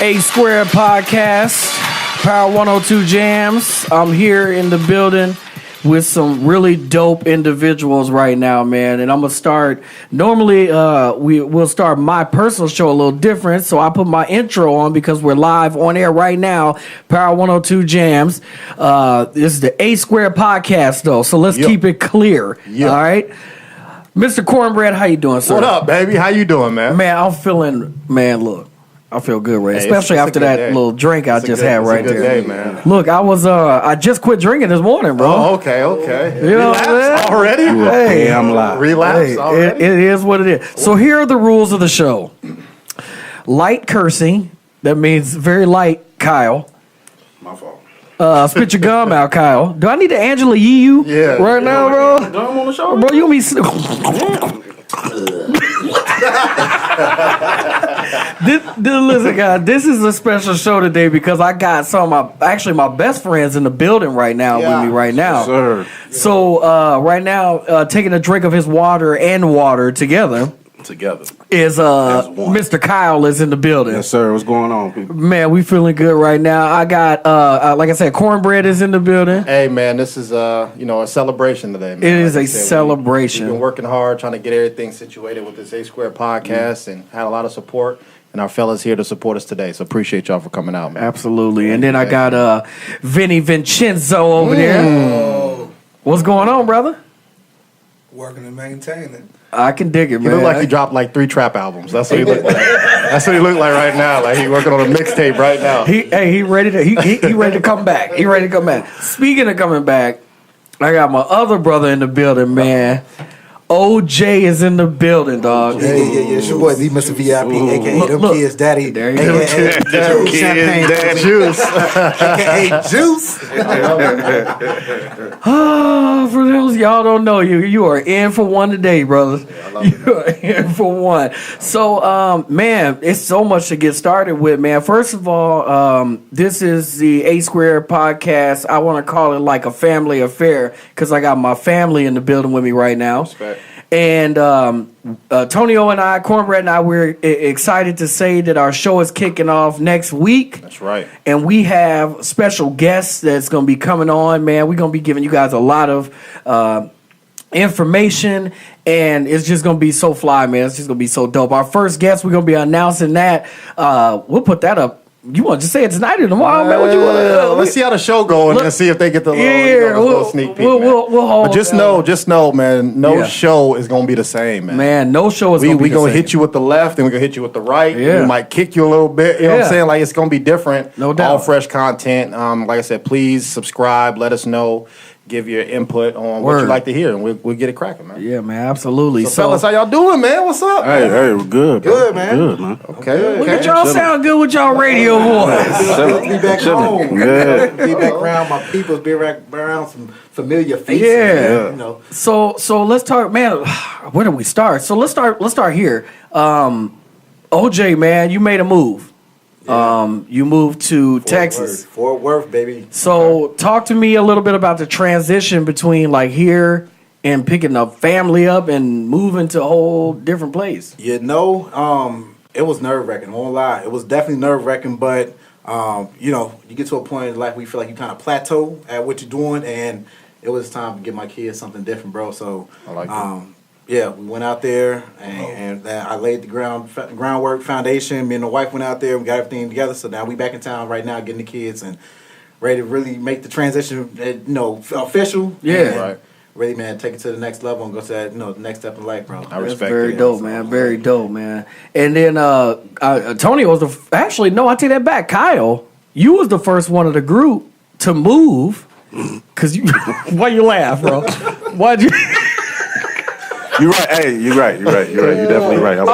A Square Podcast, Power 102 Jams. I'm here in the building with some really dope individuals right now, man. And I'm going to start, normally we'll start my personal show a little different, so I put my intro on because we're live on air right now, Power 102 Jams. This is the A Square Podcast, though, so let's keep it clear, all right? Mr. Cornbread, how you doing, sir? What up, baby? How you doing, man? Man, I'm feeling, look. I feel good, right? Especially after that little drink I just had right there. Day, man. Look, I just quit drinking this morning, bro. Oh, okay. You know what I'm saying? Already? Hey, I'm live. Relapse already? It is what it is. So here are the rules of the show. Light cursing, that means very light, Kyle. My fault. Spit your gum out, Kyle. Do I need to Angela Yee you right now, bro? Gum on the show? Bro, you be... Listen, guys, this is a special show today because I got some of my best friends in the building right now with me right now. Yes, sir. So right now, taking a drink of his water and water together is Mr. Kyle is in the building. Yes, sir. What's going on, people? Man, we feeling good right now. I got like I said, Cornbread is in the building. Hey, man, this is a celebration today, man. It is a celebration. We've been working hard trying to get everything situated with this A Square podcast and had a lot of support. And our fellas here to support us today. So appreciate y'all for coming out, man. Absolutely. And then I got Vinny Vincenzo over there. What's going on, brother? Working and maintaining. I can dig it, man. He looked like he dropped like 3 trap albums. That's what he looked like. That's what he looked like right now. Like he working on a mixtape right now. He ready to he ready to come back. He ready to come back. Speaking of coming back, I got my other brother in the building, man. OJ is in the building, dog. Yeah. It's your boy, the Mr. VIP, a.k.a. Them Kids Daddy. There you go. Champagne Daddy Juice. a.k.a. Juice. For those y'all don't know, you are in for one today, brothers. You are in for one. So, man, it's so much to get started with, man. First of all, this is the A Square Podcast. I want to call it like a family affair because I got my family in the building with me right now. Respect. And Tonio and I, Cornbread and I, we're excited to say that our show is kicking off next week. That's right. And we have special guests that's going to be coming on, man. We're going to be giving you guys a lot of information, and it's just going to be so fly, man. It's just going to be so dope. Our first guest, we're going to be announcing that. We'll put that up. You want to just say it tonight or tomorrow, man? What you want to Let's see how the show going and see if they get the little sneak peek. We'll hold. But just know, man, no show is gonna be the same, man. Man, no show is gonna be the same. We gonna hit you with the left, and we gonna hit you with the right. Yeah. We might kick you a little bit. You know what I'm saying? Like it's gonna be different. No doubt. All fresh content. Like I said, please subscribe. Let us know. Give your input on what you like to hear, and we'll get it cracking, man. Yeah, man, absolutely. So fellas, how y'all doing, man? What's up? Hey, we're good. Good, man. Good, man. Okay. Look at y'all sound good with y'all radio voice. Be back home. Yeah. Be back around my people. Be back around some familiar faces. Yeah. You know. So let's talk, man. Where do we start? So let's start here. OJ, man, you made a move. You moved to Texas. Fort Worth, baby. So talk to me a little bit about the transition between like here and picking a family up and moving to a whole different place. You know, it was nerve-wracking. I won't lie. It was definitely nerve-wracking, but, you get to a point in life where you feel like you kind of plateau at what you're doing, and it was time to give my kids something different, bro. So, I like that. yeah, we went out there, and I laid the groundwork foundation. Me and the wife went out there. We got everything together. So now we back in town right now, getting the kids and ready to really make the transition, official. Yeah, right. Really, man, take it to the next level and go to that, the next step in life, bro. I respect That's very it. dope, man. Very dope, man. And then Tony was I take that back. Kyle, you was the first one of the group to move. Cause you, why you laugh, bro? Why'd you? You're right. Hey, you're right. You're definitely right. I'm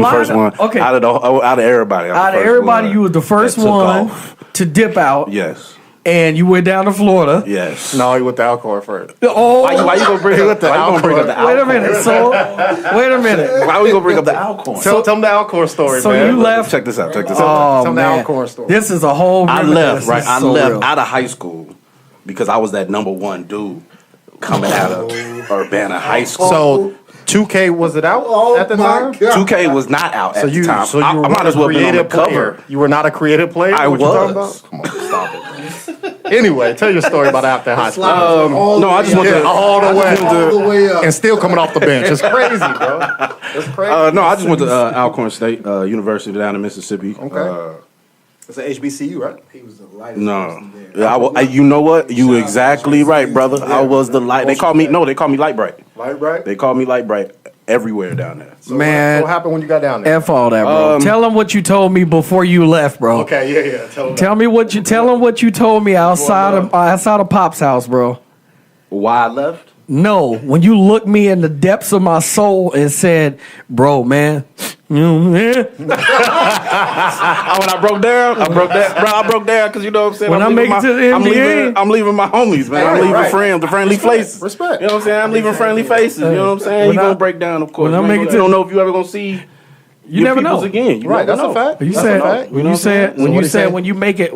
the first one. Okay. Out of everybody. You was the first one to dip out. Yes. And you went down to Florida. Yes. No, he went to Alcor first. Oh, why you gonna bring up the Alcor? Wait a minute. So, wait a minute. Why are we gonna bring up the Alcor? Tell them the Alcor story, So man. you left. Check this out. Oh, Tell them the man. Alcor story. This is a whole. I left. Right. I left real. out of high school because I was that number one dude coming out of Urbana High School. So 2K, was it out at the my time? God. 2K was not out at the time. So you I were might as well be on the cover. player. You were not a creative player? I What you talking was. about? Come on, stop it. Anyway, tell your story about after high school. No, I just want to all the way. All the way up. And still coming off the bench. It's crazy, bro. It's crazy. no, I just went to Alcorn State University down in Mississippi. Okay. It's an HBCU, right? He was the lightest No, person there. you know what? You exactly right, brother. I was the light. They call me Light Bright. Light bright? They call me Light Bright everywhere down there. So Man. what happened when you got down there? F all that, bro. Tell him what you told me before you left, bro. Okay, yeah. Tell them. Tell him what you told me outside of Pop's house, bro. Why I left? No, when you looked me in the depths of my soul and said, "Bro, man, you know, man." When I broke down, I broke down because you know what I'm saying. When I make it to the NBA. I'm leaving my homies, man. I'm leaving friends, the friendly faces. Respect. You know what I'm saying? I'm leaving friendly faces. You know what I'm saying? When You I- gonna break down, of course. when I make it to- you don't know if you ever gonna see. You never know. Again. You Right, never that's a know. fact. You That's said a fact. when know you what I'm saying? said when So you what he said say? when you make it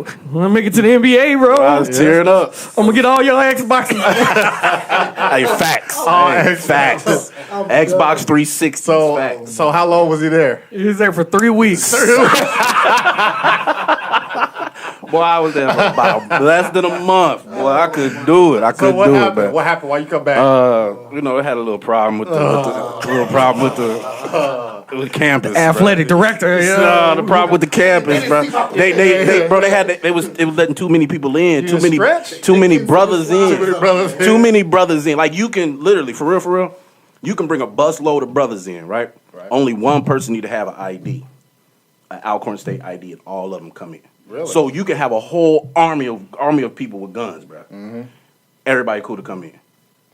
to the NBA, bro. I was tearing up. I'm gonna get all your Xboxes. Hey, facts. Hey, Facts. Xbox 360. Facts. So how long was he there? He was there for 3 weeks. Boy, I was there for about less than a month. Boy, I couldn't do it. I So couldn't what do happened? it, man. What happened? Why you come back? You know, it had a little problem with the campus. Athletic director. Yeah. No, the problem with the campus, bro. They was letting too many people in, You stretch? too many brothers in, Too many brothers in. too many brothers in. Like you can literally, for real, you can bring a bus load of brothers in, right? Only one person need to have an ID, an Alcorn State ID, and all of them come in. Really? So you can have a whole army of people with guns, bro. Mm-hmm. Everybody cool to come in.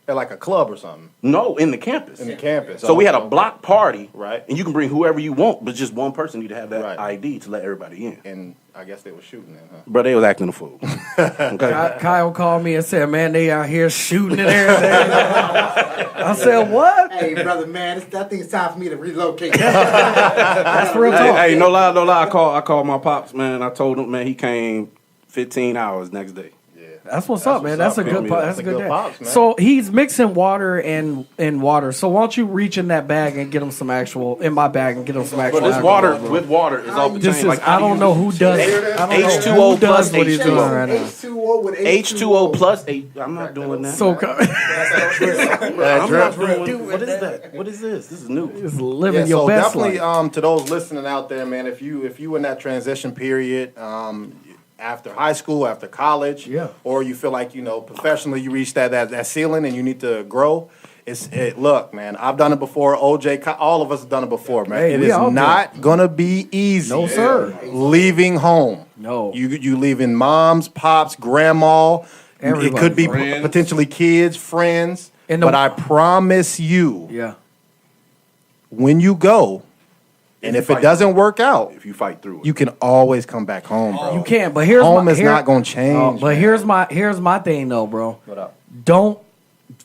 At like a club or something No, in the campus. in the campus. So we had a block party, Right. And you can bring whoever you want, but just one person need to have that Right. ID to let everybody in. And I guess they were shooting then, huh? Bro, they was acting a fool. Okay. Kyle called me and said, "Man, they out here shooting and everything." I said, "What?" Hey, brother, man, I think it's time for me to relocate. That's real Hey, talk. hey, no lie. I called my pops, man. I told him, man, he came 15 hours next day. That's what's up, man. That's a up, good. man. That's a good day. pops, man. So he's mixing water and water. So why don't you reach in that bag and get him some actual in my bag and get him some actual. But this alcohol, water bro. with water is off the This chain. is. I don't know who does. I don't know H2O who does plus what he's H2O. doing right now. H2O with H2O plus 8. I'm not doing that. So I'm not doing. What is that? What is this? This is new. just living Yeah, your so best definitely life. to those listening out there, man, if you in that transition period, after high school, after college, Yeah. or you feel like professionally you reached that ceiling and you need to grow. Look, man, I've done it before. OJ, all of us have done it before, man. Hey, It we is all do. not gonna be easy. No, sir. Leaving home. No. You leaving moms, pops, grandma. Everybody. It could be Friends. potentially kids, friends. And the- but I promise you, Yeah. when you go, and if it doesn't work out, If you fight through it. you can always come back home, bro. You can, but here's Home my, is not gonna change. but man. here's my thing though, bro. What up? Don't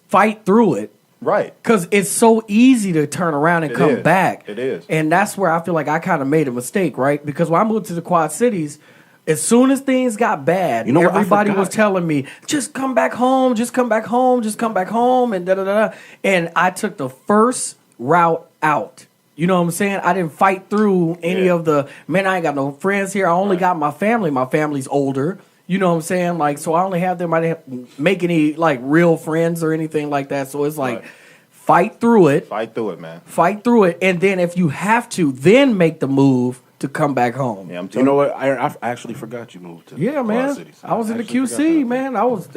fight through it. Right. Because it's so easy to turn around and It come is. back. It is. And that's where I feel like I kind of made a mistake, right? Because when I moved to the Quad Cities, as soon as things got bad, You know what? I everybody was forgot. telling me, just come back home, just come back home, just come back home, and da-da-da-da. And I took the first route out. You know what I'm saying? I didn't fight through any Yeah. of the, man, I ain't got no friends here. I only got my family. My family's older. You know what I'm saying? Like, so I only have them. I didn't make any, like, real friends or anything like that. So it's like, Right. fight through it. Fight through it, man. Fight through it. And then if you have to, then make the move to come back home. Yeah, I'm You telling know what? I actually forgot you moved to Yeah, Quad man. Cities. I was in the actually forgot QC, that. man. I was.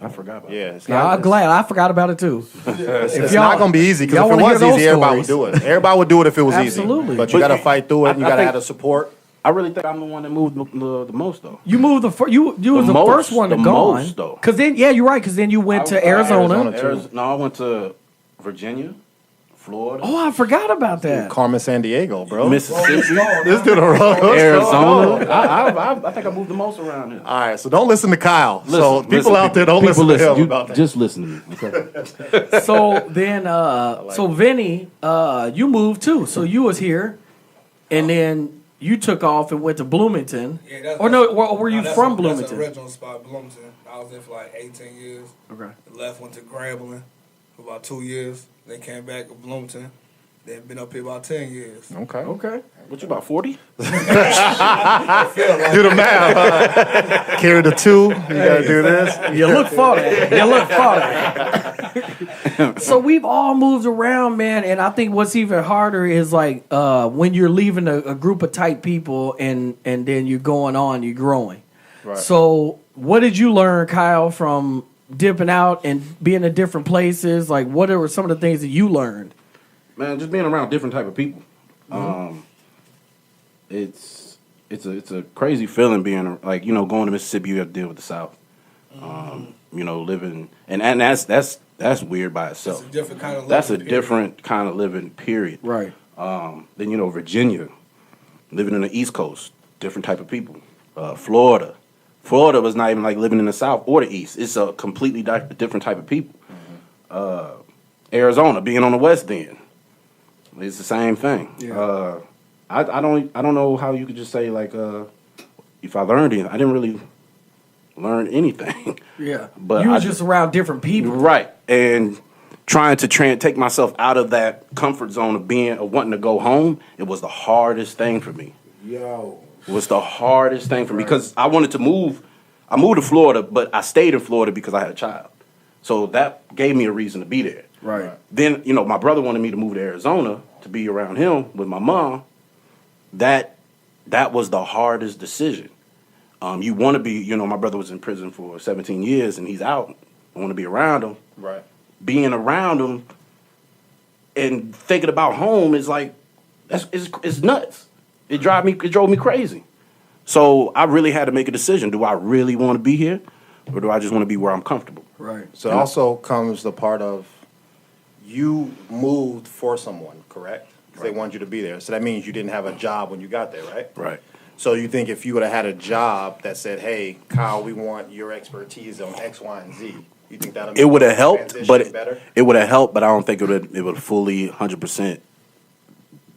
I forgot about Yeah, that. it's Yeah, not. I'm glad. I forgot about it too. It's y'all- not gonna be easy because y'all if it wanna was hear those easy, everybody would stories. do it. Everybody would do it if it was Absolutely. easy. But you But gotta fight through it. And you I gotta think- have the support. I really think I'm the one that moved the most though. You moved you was the most, first one to the go most, on. though. Cause then you're right. Cause then you went to Arizona. Arizona. I went to Virginia, Florida, Oh, I forgot about that. Carmen San Diego, bro. Mississippi, This dude a road. Arizona. I think I moved the most around here. All right, so don't listen to Kyle. so Listen, people listen, out there don't people listen to him You about that. Just listen to me. Okay? So then, so Vinny, you moved too. So you was here, and then you took off and went to Bloomington. Yeah, that's, Or no, were you that's from That's Bloomington? the original spot, Bloomington. I was there for like 18 years. Okay. Left, went to Grambling. for about 2 years. They came back to Bloomington. They've been up here about 10 years. Okay. What you about 40? Do the math. Carry the 2. You gotta do this. You look for that. You look for that. So we've all moved around, man, and I think what's even harder is like when you're leaving a group of tight people and then you're going on, you're growing. Right. So what did you learn, Kyle, from dipping out and being in different places? Like, what were some of the things that you learned? Man, just being around different type of people. It's a crazy feeling being like, going to Mississippi. You have to deal with the South. Living and that's weird by itself. It's a different kind of living. That's a different kind of living. Period. Right. Then Virginia, living in the East Coast, different type of people. Florida was not even like living in the South or the East. It's a completely different type of people. Arizona, being on the West End, it's the same thing. Yeah. I don't know how you could just say like if I learned it. I didn't really learn anything. Yeah. But you were I just around different people. Right. And trying to take myself out of that comfort zone of wanting to go home, it was the hardest thing for me. Yo. It was the hardest thing for me because I wanted to move. I moved to Florida, but I stayed in Florida because I had a child. So that gave me a reason to be there. Right. Then, my brother wanted me to move to Arizona to be around him with my mom. That was the hardest decision. You want to be, my brother was in prison for 17 years and he's out. I want to be around him. Right. Being around him and thinking about home is like, it's nuts. It drove me crazy. So I really had to make a decision. Do I really want to be here or do I just want to be where I'm comfortable? Right. So it also comes the part of you moved for someone, correct? 'Cause they wanted you to be there. So that means you didn't have a job when you got there, right? Right. So you think if you would have had a job that said, "Hey, Kyle, we want your expertise on X, Y, and Z," you think that It would have helped, but better? it would have helped, but I don't think it would fully 100%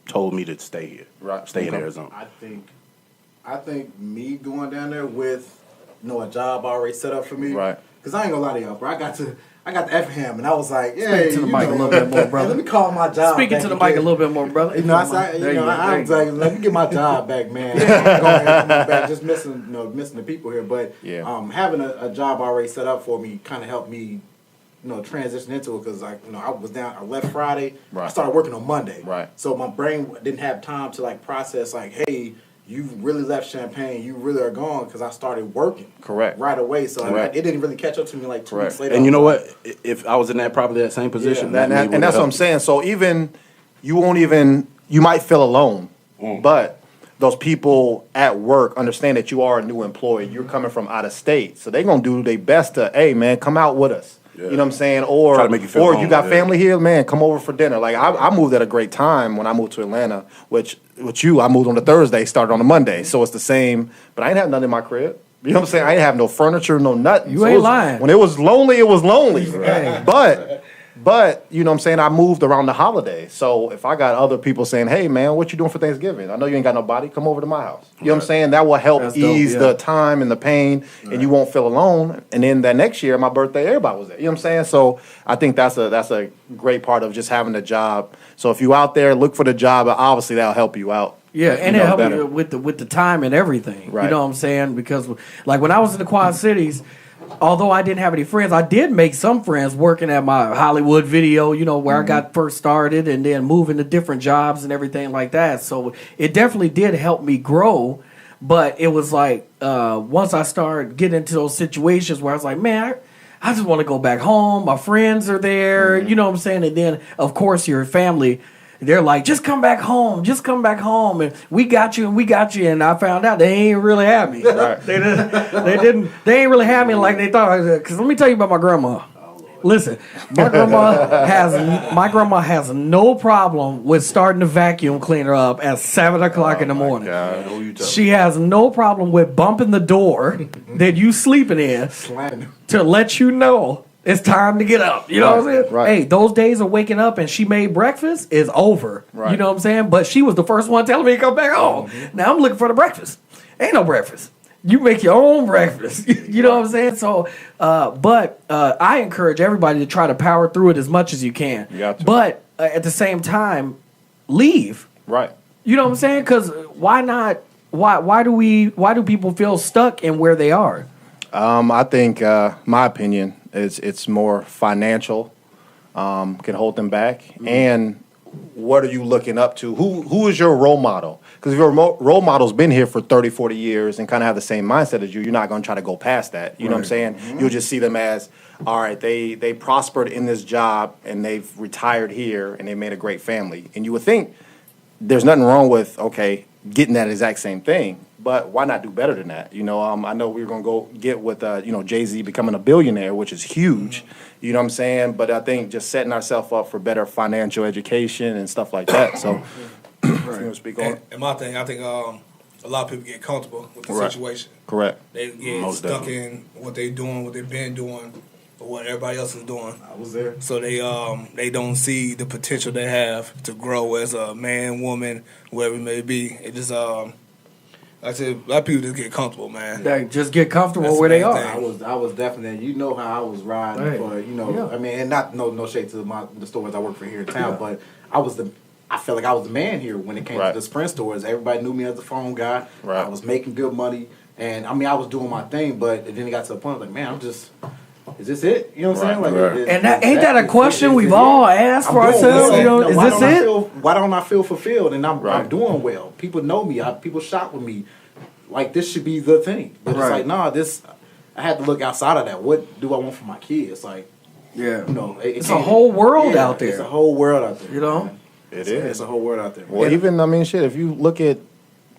told me to stay here. Right. Stay in Okay. Arizona. I think me going down there with a job already set up for me. Right. Because I ain't gonna lie to y'all, bro. I got the Effingham and I was like, yeah. Speak to the mic a little bit more, brother. Let me call my job. Speaking back to the again. mic a little bit more, brother. I was like, let me get my job back, man. I'm going back, just missing the people here. But having a job already set up for me kind of helped me, transition into it because I left Friday. Right. I started working on Monday. Right. So my brain didn't have time to process hey, you really left Champaign. You really are gone because I started working. Correct. Right away. So Correct. it didn't really catch up to me 2 weeks later. And you know what? If I was in probably that same position, And that's what I'm saying. So even you might feel alone, but those people at work understand that you are a new employee. You're coming from out of state, so they're gonna do their best to, hey man, come out with us. Yeah. You know what I'm saying? Or Try to make you feel or home, you got yeah. family here, man, come over for dinner. Like I moved at a great time when I moved to Atlanta, which I moved on a Thursday, started on a Monday, so it's the same. But I ain't have nothing in my crib. You know what I'm saying? I ain't have no furniture, no nothing. You So ain't it was- lying. When it was lonely, it was lonely. Right. But you know what I'm saying? I moved around the holidays. So if I got other people saying, hey man, what you doing for Thanksgiving? I know you ain't got nobody. Come over to my house. You know what I'm saying? That will help That's dope, ease yeah. the time and the pain and you won't feel alone. And then that next year, my birthday, everybody was there. You know what I'm saying? So I think that's a great part of just having a job. So if you out there, look for the job. Obviously that'll help you out. Yeah, and it helped better. you with the time and everything. Right. You know what I'm saying? Because like when I was in the Quad Cities, although I didn't have any friends, I did make some friends working at my Hollywood video, where I got first started and then moving to different jobs and everything like that. So it definitely did help me grow. But it was like once I started getting into those situations where I was like, man, I just want to go back home. My friends are there. You know what I'm saying? And then, of course, your family, they're like, just come back home. Just come back home. And we got you and we got you. And I found out they ain't really have me. Right. They ain't really have me like they thought. Because let me tell you about my grandma. Listen, my grandma has no problem with starting the vacuum cleaner up at 7 o'clock in the morning. Who you telling? She has no problem with bumping the door that you sleeping in Slamming. to let you know it's time to get up. You know what I'm saying? Right. Hey, those days of waking up and she made breakfast is over. Right. You know what I'm saying? But she was the first one telling me to come back home. Now I'm looking for the breakfast. Ain't no breakfast. You make your own breakfast. You know what I'm saying? So, but I encourage everybody to try to power through it as much as you can. You got to. But at the same time, leave. Right. You know what I'm saying? Because why not? Why do people feel stuck in where they are? I think my opinion is it's more financial, can hold them back, and what are you looking up to? Who is your role model? Because if your role model's been here for 30, 40 years and kind of have the same mindset as you're not going to try to go past that. You know what I'm saying? Mm-hmm. You'll just see them as, all right, they prospered in this job and they've retired here and they made a great family. And you would think there's nothing wrong with, okay, getting that exact same thing, but why not do better than that? You know, I know we were going to go get with, Jay-Z becoming a billionaire, which is huge. You know what I'm saying? But I think just setting ourselves up for better financial education and stuff like that. So, you want to speak on it? And my thing, I think a lot of people get comfortable with the situation. Correct. They get stuck in what they're doing, what they've been doing, or what everybody else is doing. I was there. So they don't see the potential they have to grow as a man, woman, whatever it may be. It just I said, a lot of people just get comfortable, man. They just get comfortable That's where the they main are. thing. I was definitely. You know how I was riding Right. for. Yeah. I mean, and not no shade to the stores I work for here in town, but I felt like I was the man here when it came to the Sprint stores. Everybody knew me as the phone guy. Right. I was making good money, and I mean, I was doing my thing. But then it got to a point like, man, is this it? You know what I'm saying? Like, And ain't that a question we've all asked for ourselves? You know, is this it? Why don't I feel fulfilled? And I'm doing well. People know me. People shop with me. Like, this should be the thing. But it's like, nah, I had to look outside of that. What do I want for my kids? Like, Yeah. you know, It's a whole world out there. It's a whole world out there. You know? man. It is. It's a whole world out there. Man. Well, even, I mean, shit, if you look at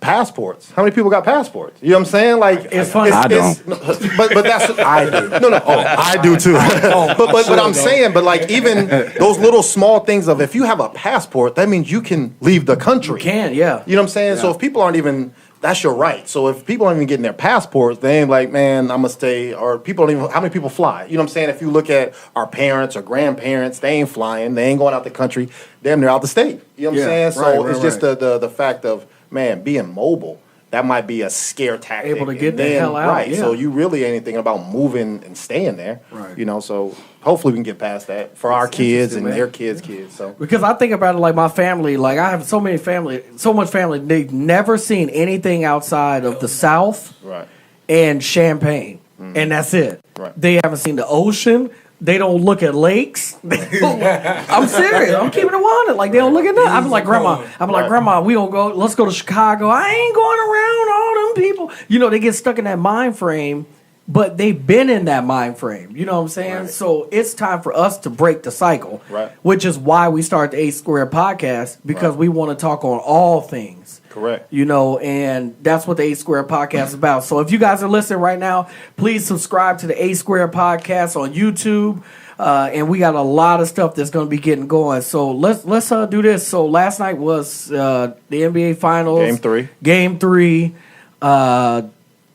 passports, how many people got passports? You know what I'm saying? Like, It's funny. I don't. But that's what I do. No. Oh, I do too. But I'm saying, but like, even those little small things of, if you have a passport, that means you can leave the country. You can, yeah. You know what I'm saying? So if people aren't even, that's your right. So if people aren't even getting their passports, they ain't like, man, I'm gonna stay. Or people don't even, how many people fly? You know what I'm saying? If you look at our parents or grandparents, they ain't flying. They ain't going out the country. Damn, they're out the state. You know what I'm saying? So it's just the fact of, man, being mobile. That might be a scare tactic. Able to get And the hell out, Right. yeah. So you really ain't thinking about moving and staying there. Right. You know, so hopefully we can get past that for our kids and man. their kids. So Because I think about it like my family, like I have so much family, they've never seen anything outside of the South right. and Champaign. And that's it. Right. They haven't seen the ocean. They don't look at lakes. I'm serious. I'm keeping it 100. Like, they don't look at that. I'm like, Grandma, we don't go. Let's go to Chicago. I ain't going around all them people. You know, they get stuck in that mind frame, but they've been in that mind frame. You know what I'm saying? Right. So it's time for us to break the cycle. Right. Which is why we started the 8 Square podcast, because we want to talk on all things. Correct. You know, and that's what the 8 Square podcast is about. So if you guys are listening right now, please subscribe to the 8 Square podcast on YouTube. And we got a lot of stuff that's going to be getting going. So let's do this. So last night was the NBA Finals. Game 3.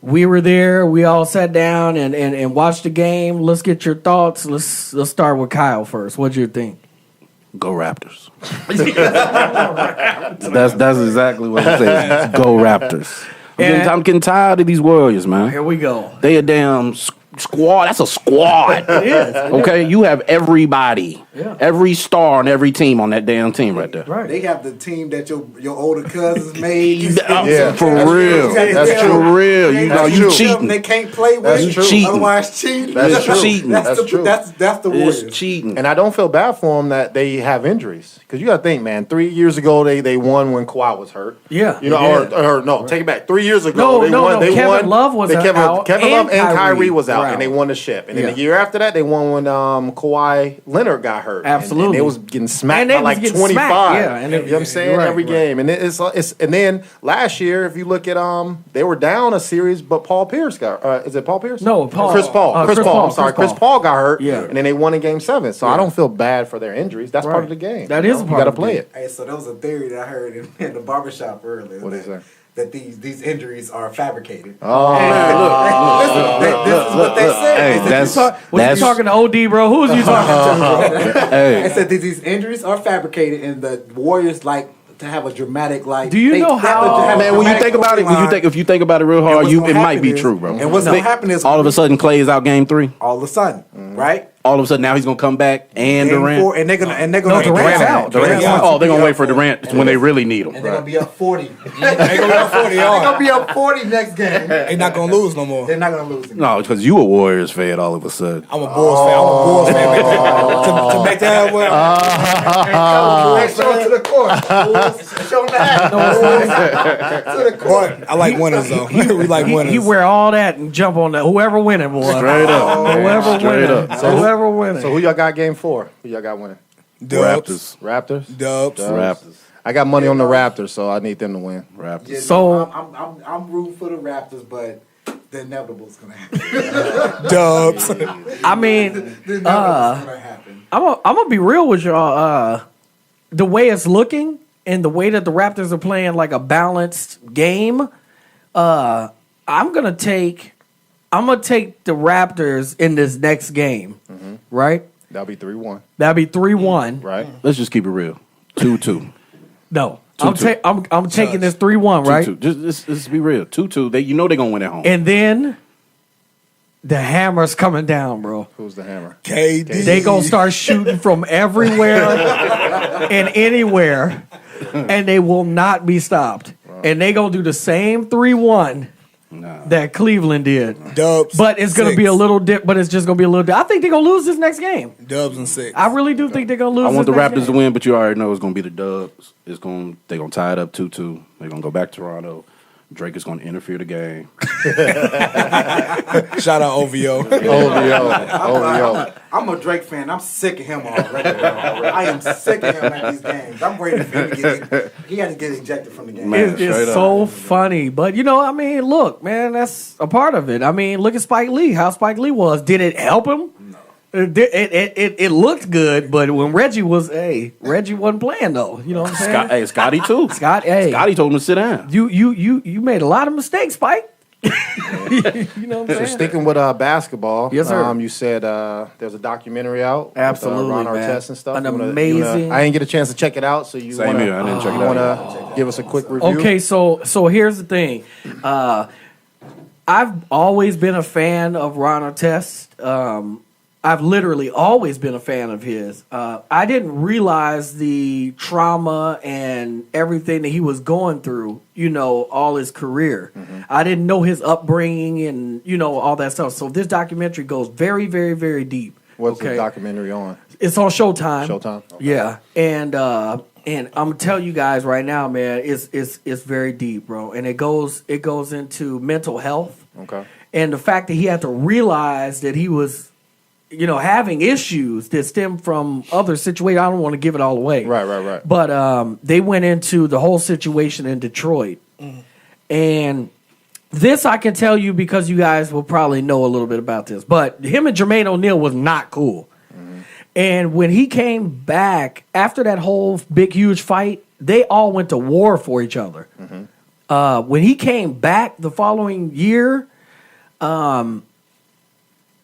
We were there. We all sat down and watched the game. Let's get your thoughts. Let's start with Kyle first. What'd you think? Go Raptors. That's exactly what I'm saying. Go Raptors. I'm getting tired of these Warriors, man. Here we go. They a damn squad. That's a squad. It is. Okay, you have everybody, every star on every team on that damn team right there. Right. They have the team that your older cousins made. Yeah. For real. That's true. For real. You know, you cheating. They can't play with. That's true. Cheating. Otherwise, cheating. That's true. Cheating. That's true. That's the Warriors. It's cheating. And I don't feel bad for them that they have injuries. Because you got to think, man, 3 years ago they won when Kawhi was hurt. Yeah. You know, or no, take it back. 3 years ago they won. They Kevin won. Love was out. Kevin Love and Kyrie was out, Right. and they won the ship. And then the year after that, they won when Kawhi Leonard got hurt. Absolutely. And they was getting smacked And they by was like getting 25. smacked, yeah, and you know what I'm saying? right, Every right. game. And it's and then last year, if you look at they were down a series, but Paul Pierce got is it Paul Pierce? No, Paul. Chris Paul. Chris Paul. I'm sorry. Chris Chris Paul got hurt. Yeah. And then they won in game 7. So I don't feel bad for their injuries. That's part of the game. That you is know? a You part got to of the play game. it. Hey, so there was a theory that I heard in the barbershop earlier. What is that? That these injuries are fabricated. Oh, Listen, this is what they said. Hey, They said, that's Was you talking to OD, bro? Who's you talking to, bro? they hey. said that these injuries are fabricated, and the Warriors to have a dramatic like. Do you know how? Man, when you think about it, if you think about it real hard, it might be true, bro. And what's gonna happen is all of a sudden Clay is out game 3. all of a sudden, right? All of a sudden now he's gonna come back and Game Durant. 4, and they're gonna Durant's out. Durant's Oh, they're gonna wait for Durant when they really need him. And they're gonna be up 40. They gonna be up 40 They're gonna yard. be up 40 next game. They not gonna lose no more. They're not gonna lose. No, because you a Warriors fan all of a sudden. I'm a Bulls fan. I'm a Bulls fan. To make that well. Show them to the court. Show them the hat. To the court. But I like winners though. We like winners. He wear all that and jump on that. Whoever winning, boy. Straight up, man. Whoever Straight winning. up. Whoever winning. So who y'all got game 4? Who y'all got winning? Dubs. Raptors. Raptors. Dubs. I got money on the Raptors, so I need them to win. Raptors. Yeah, So- I'm rooting for the Raptors, but the inevitable is gonna happen. Dubs. I mean, The inevitable is gonna happen. I'm gonna be real with y'all. The way it's looking and the way that the Raptors are playing like a balanced game, I'm gonna take the Raptors in this next game. Right? That'll be 3-1. That'd be 3-1. Right? Let's just keep it real. 2-2. No, 2-2. I'm taking this 3-1. Right? 2-2. Just be real. 2-2. They're gonna win at home. And then the hammer's coming down, bro. Who's the hammer? KD. They gonna start shooting from everywhere and anywhere, and they will not be stopped. And they gonna do the same 3-1 that Cleveland did. Dubs. But it's gonna 6. be a little dip. But it's just gonna be a little. I think they're gonna lose this next game. Dubs and 6. I really do think they're gonna lose. I want the this next Raptors to game. win, but you already know it's gonna be the Dubs. They're gonna tie it up 2-2. They're gonna go back to Toronto. Drake is gonna interfere the game. Shout out OVO. OVO. I'm a Drake fan. I'm sick of him already. Bro. I am sick of him at these games. I'm ready for him to get. He had to get ejected from the game. Man. It's Straight up. so funny, but I mean, look, man, that's a part of it. I mean, look at Spike Lee. How Spike Lee was. Did it help him? No. It looked good, but when Reggie wasn't playing though. You know what I'm saying? Scotty too. Scotty told him to sit down. You made a lot of mistakes, Spike. You know what I'm So saying? sticking with basketball, Yes, sir. You said there's a documentary out, Absolutely, with, Ron man. Artest and stuff. An You wanna- amazing- I didn't get a chance to check it out, so you Same wanna, here. I didn't check it you out. wanna give us a quick review? Okay, so here's the thing. I've always been a fan of Ron Artest. I've literally always been a fan of his. I didn't realize the trauma and everything that he was going through, all his career. I didn't know his upbringing and, all that stuff. So this documentary goes very, very, very deep. What's the documentary on? It's on Showtime. Showtime? Okay. Yeah. And I'm gonna tell you guys right now, man, it's very deep, bro. And it goes into mental health. Okay. And the fact that he had to realize that he was, having issues that stem from other situations. I don't want to give it all away. Right. But they went into the whole situation in Detroit. And this I can tell you because you guys will probably know a little bit about this. But him and Jermaine O'Neal was not cool. And when he came back, after that whole big, huge fight, they all went to war for each other. When he came back the following year,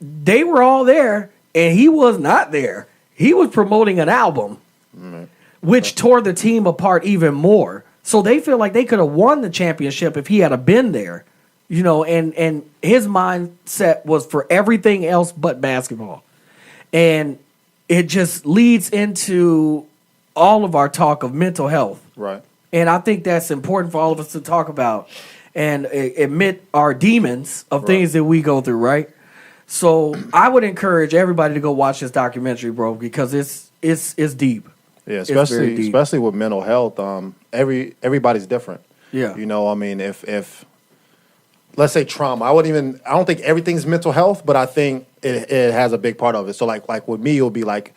they were all there, and he was not there. He was promoting an album, which tore the team apart even more. So they feel like they could have won the championship if he had been there, and his mindset was for everything else but basketball. And it just leads into all of our talk of mental health. Right. And I think that's important for all of us to talk about and admit our demons of things that we go through, right? So I would encourage everybody to go watch this documentary, bro, because it's deep. Yeah, very deep. especially with mental health. Everybody's different. Yeah. I mean, if let's say trauma, I don't think everything's mental health, but I think it has a big part of it. So like with me, it'll be like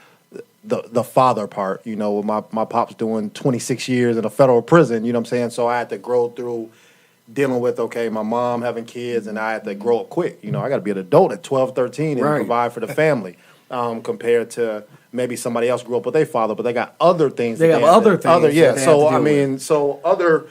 the father part, with my pop's doing 26 years in a federal prison, you know what I'm saying? So I had to grow through dealing with, my mom having kids, and I had to grow up quick. I got to be an adult at 12, 13 and provide for the family, compared to maybe somebody else grew up with their father, but they got other things. They have other things that they have to So, deal with. so other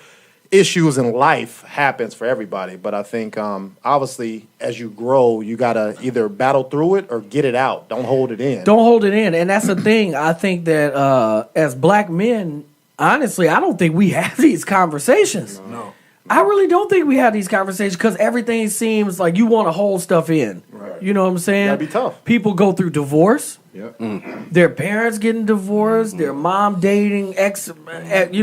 issues in life happens for everybody. But I think, obviously, as you grow, you got to either battle through it or get it out. Don't hold it in. Don't hold it in. And that's the thing. I think that as black men, honestly, I don't think we have these conversations. No. I really don't think we have these conversations because everything seems like you want to hold stuff in. Right. You know what I'm saying? That'd be tough. People go through divorce. Yeah. Their parents getting divorced, their mom dating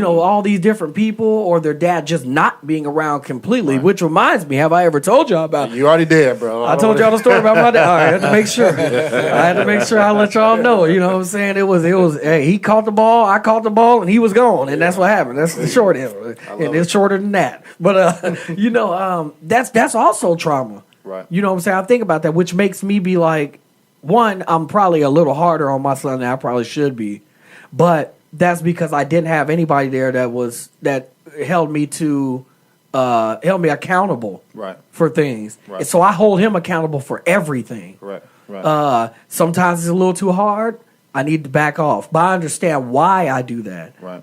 all these different people, or their dad just not being around completely. Right. Which reminds me, have I ever told y'all about? You already did, bro. I told y'all the story about my dad. All right, I had to make sure. I had to make sure I let y'all know. You know what I'm saying? It was. Hey, he caught the ball, I caught the ball, and he was gone, and that's what happened. That's the short end, and it's shorter than that. But that's also trauma. Right. You know what I'm saying? I think about that, which makes me be like, one, I'm probably a little harder on my son than I probably should be, but that's because I didn't have anybody there that held me accountable, Right. for things. Right. And so I hold him accountable for everything. Right. Right. Sometimes it's a little too hard. I need to back off, but I understand why I do that. Right.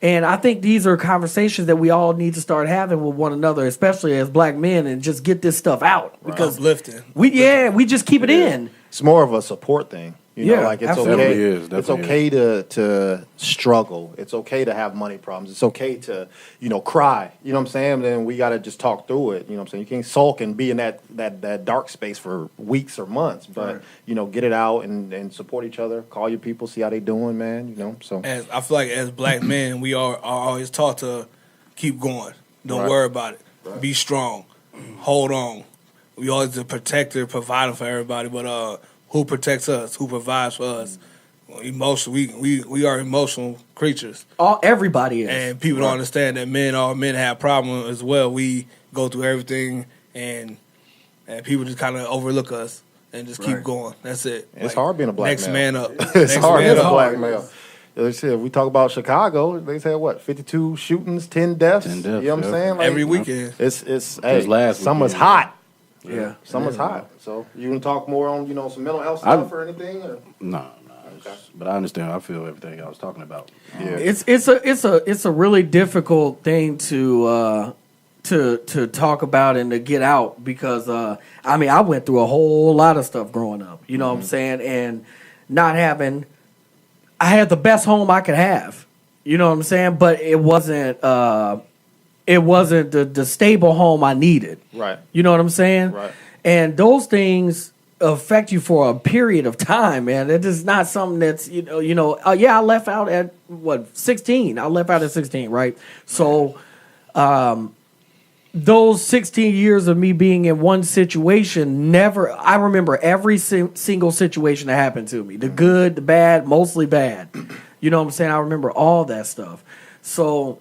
And I think these are conversations that we all need to start having with one another, especially as black men, and just get this stuff out because Uplifting. we just keep it in. It's more of a support thing. Yeah, Like it's absolutely. okay. Definitely is, It's definitely okay to struggle. It's okay to have money problems. It's okay to, cry. You know what I'm saying? Then we gotta just talk through it. You know what I'm saying? You can't sulk and be in that dark space for weeks or months. But get it out and support each other. Call your people, see how they doing, man. So As I feel like as black men, we are always taught to keep going. Don't Right. worry about it. Be strong. Hold on. We always the protector, provider for everybody, but who protects us? Who provides for us? Emotion. We are emotional creatures, Everybody is. and people don't understand that all men have problems as well. We go through everything, and people just kind of overlook us and just keep going. That's it. It's hard being a black next man. man up. it's Next hard man being a up. black male. They said, we talk about Chicago. They said 52 shootings, 10 deaths. 10 deaths, You know what I'm yeah. saying? Like, Every weekend. It's hey, last summer's weekend. hot. Yeah. Summer's hot. So you gonna talk more on some mental health stuff or anything? Or? No. But I understand. I feel everything I was talking about. Yeah. It's a really difficult thing to talk about and to get out because I went through a whole lot of stuff growing up. You know what I'm saying? And I had the best home I could have. You know what I'm saying? But it wasn't the stable home I needed. Right. You know what I'm saying? Right. And those things affect you for a period of time, man. It is not something that's I left out at 16. I left out at 16, right? So those 16 years of me being in one situation, I remember every single situation that happened to me. The good, the bad, mostly bad. You know what I'm saying? I remember all that stuff. So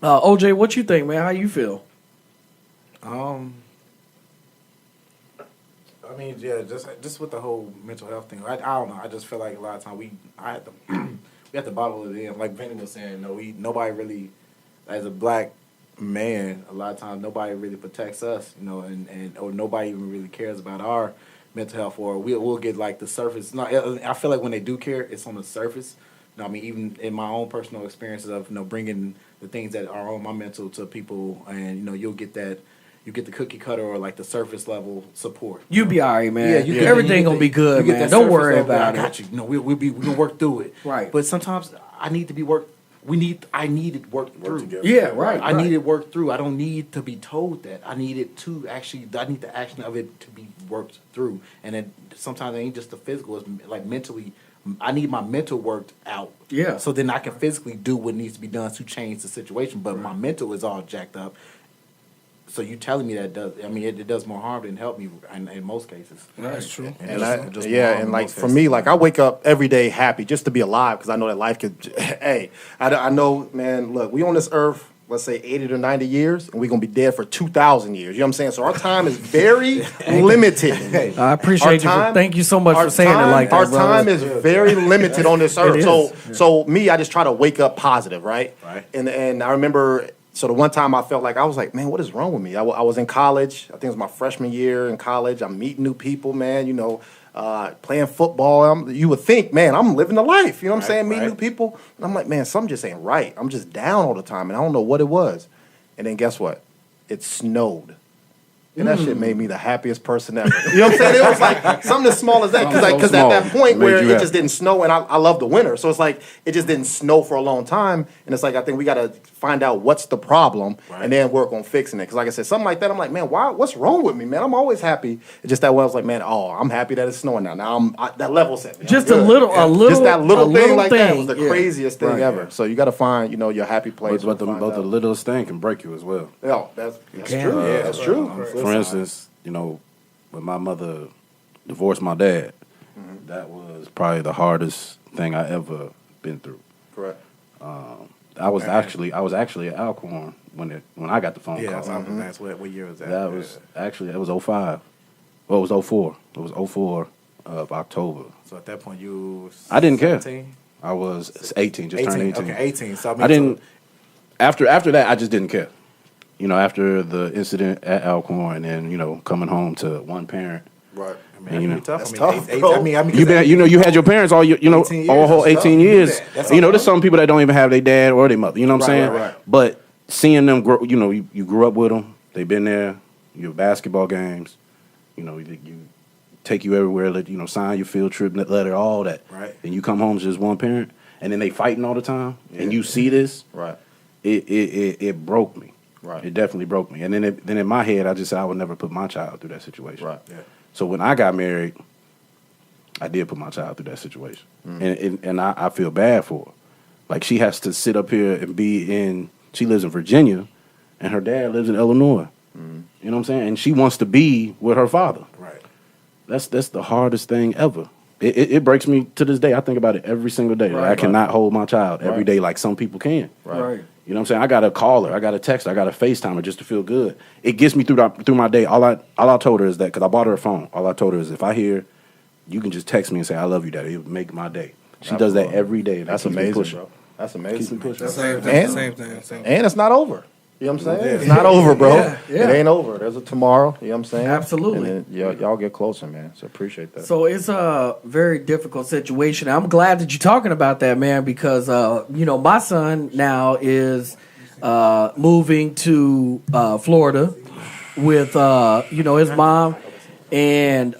OJ, what you think, man? How you feel? I mean, yeah, just with the whole mental health thing. I don't know. I just feel like a lot of time we have to bottle it in. Like Vinny was saying, nobody really, as a black man, a lot of times nobody really protects us, or nobody even really cares about our mental health, or we'll get like the surface. I feel like when they do care, it's on the surface. Even in my own personal experiences of bringing the things that are on my mental to people, and you'll get that. You get the cookie cutter or like the surface level support. You be all right, man. Yeah, Everything gonna be good, you get man. that Don't surface worry level, about I got it. you. We're gonna work through it. Right. But sometimes I need to be worked. I need it worked through. Yeah, right. I need it worked through. I don't need to be told that. I need the action of it to be worked through. And then sometimes it ain't just the physical. It's like mentally. I need my mental worked out. Yeah. So then I can physically do what needs to be done to change the situation. But my mental is all jacked up. So you telling me that it does more harm than help me in most cases. That's true. And like for me, like I wake up every day happy just to be alive because I know that life could. Hey, I know, man. Look, we on this earth. Let's say 80 to 90 years, and we're gonna be dead for 2,000 years. You know what I'm saying? So our time is very limited. I appreciate you. Thank you so much for saying it like that. Our brother. time is very limited on this earth. is. So me, I just try to wake up positive, right? Right. And I remember. So the one time I felt like I was like, man, what is wrong with me? I was in college. I think it was my freshman year in college. I'm meeting new people, man. Playing football. You would think, man, I'm living the life. You know what I'm saying? Meeting new people. And I'm like, man, something just ain't right. I'm just down all the time, and I don't know what it was. And then guess what? It snowed. And that shit made me the happiest person ever. You know what I'm saying? It was like something as small as that. Because So at that small. point Made where you it happy. just didn't snow, and I love the winter. So it's like it just didn't snow for a long time. And it's like, I think we got to find out what's the problem and then work on fixing it. Because like I said, something like that, I'm like, man, what's wrong with me, man? I'm always happy. It's just that way I was like, man, I'm happy that it's snowing now. Now that level set me. I'm Just good. a little, Just that little thing like that was the yeah. craziest thing ever. So you got to find, your happy place. But the littlest thing can break you as well. Yeah, that's can. true. Yeah, That's true. For instance, when my mother divorced my dad, that was probably the hardest thing I ever been through. Correct. I was actually at Alcorn when I got the phone Yeah, call. so I was gonna ask what year was that? That was it was 05. Well, it was 04. It was 04 of October. So at that point you. I didn't care. 17? I was 18, just turned 18. Okay, 18. So I didn't. After that, I just didn't care. After the incident at Alcorn, and then coming home to one parent. Right. I mean, And, tough. That's I mean, tough, bro. I mean, You been, you had your parents all 18 years, all whole that's 18 tough. years. That's There's some people that don't even have their dad or their mother. You know what I'm saying? right. But seeing them grow, you grew up with them. They've been there. Your basketball games. You take you everywhere. Sign your field trip letter, all that. Right. And you come home as just one parent, and then they fighting all the time, and you see this. Right. It broke me. Right. It definitely broke me. And then in my head, I just said I would never put my child through that situation. Right. Yeah. So when I got married, I did put my child through that situation, and I feel bad for her. Like, she has to sit up here and she lives in Virginia, and her dad lives in Illinois. You know what I'm saying? And she wants to be with her father. Right. That's the hardest thing ever. It breaks me to this day. I think about it every single day. Like, I cannot hold my child every day like some people can. Right. You know what I'm saying? I got to call her. I got to text her. I got to FaceTime her just to feel good. It gets me through my day. All I told her is that, because I bought her a phone, all I told her is, if I hear, you can just text me and say, I love you, Daddy. It would make my day. She does that every day. That's Keeps me amazing, pushing. bro. That's amazing. Same And- thing. Same thing. And it's not over. You know what I'm saying? It's not over, bro. Yeah, yeah. It ain't over. There's a tomorrow. You know what I'm saying? Absolutely. And then y'all get closer, man. So appreciate that. So it's a very difficult situation. I'm glad that you're talking about that, man, because my son now is moving to Florida with his mom, and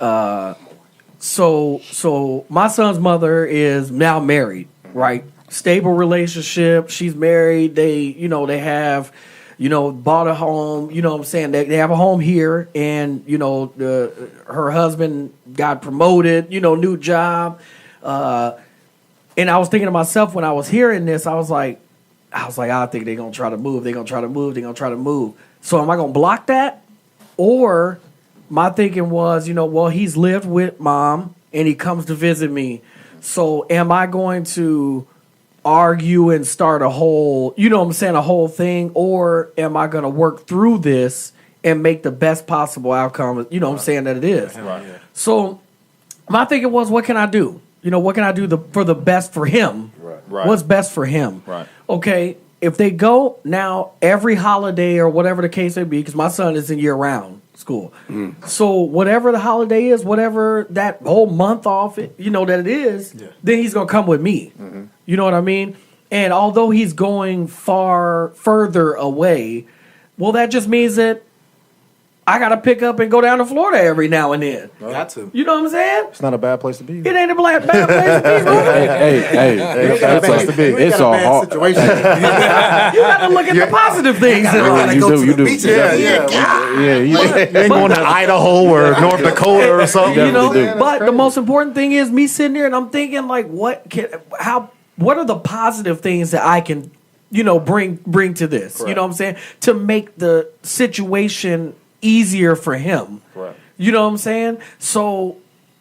so my son's mother is now married, right? Stable relationship. She's married. They have bought a home. You know what I'm saying? They have a home here, and her husband got promoted. New job. And I was thinking to myself when I was hearing this, I was like, I think they're gonna try to move. They're gonna try to move. So am I gonna block that, or my thinking was, he's lived with mom and he comes to visit me. So am I going to argue and start a whole, a whole thing, or am I going to work through this and make the best possible outcome, that it is. Right. So my thinking was, what can I do? What can I do for the best for him? Right. What's best for him? Right. Okay, if they go now every holiday or whatever the case may be, because my son is in year-round school. So whatever the holiday is, whatever that whole month off, that it is, then he's going to come with me. You know what I mean? And although he's going further away, well, that just means that I got to pick up and go down to Florida every now and then. Got to. You know what I'm saying? It's not a bad place to be. It ain't a bad place to be, bro. It's a hard situation. You got to look at the positive things in life. You do. You ain't going to Idaho or North Dakota or something. But the most important thing is me sitting there and I'm thinking, like, what are the positive things that I can, bring to this? Correct. You know what I'm saying? To make the situation easier for him. Correct. You know what I'm saying? So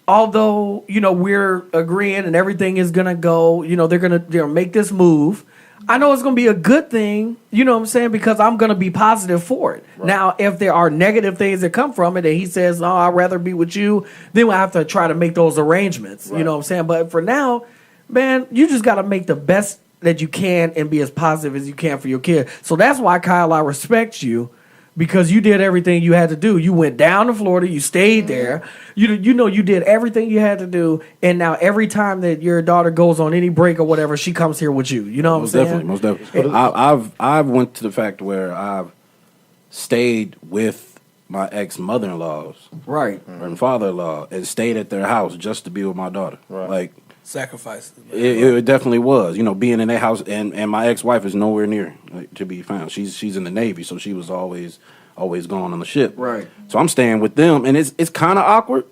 although, we're agreeing and everything is going to go, they're going to make this move, I know it's going to be a good thing, you know what I'm saying? Because I'm going to be positive for it. Right. Now, if there are negative things that come from it and he says, no, I'd rather be with you, then we'll have to try to make those arrangements. Right. You know what I'm saying? But for now, man, you just got to make the best that you can and be as positive as you can for your kid. So that's why, Kyle, I respect you. Because you did everything you had to do. You went down to Florida. You stayed there. You did everything you had to do. And now every time that your daughter goes on any break or whatever, she comes here with you. You know what I'm saying? Most definitely. I've went to the fact where I've stayed with my ex mother-in-laws Right. and father-in-law and stayed at their house just to be with my daughter. Right. Like Sacrifices. Man. it definitely was. You know, being in their house, and my ex-wife is nowhere near to be found. She's in the Navy, so she was always gone on the ship. Right. So I'm staying with them, and it's kind of awkward,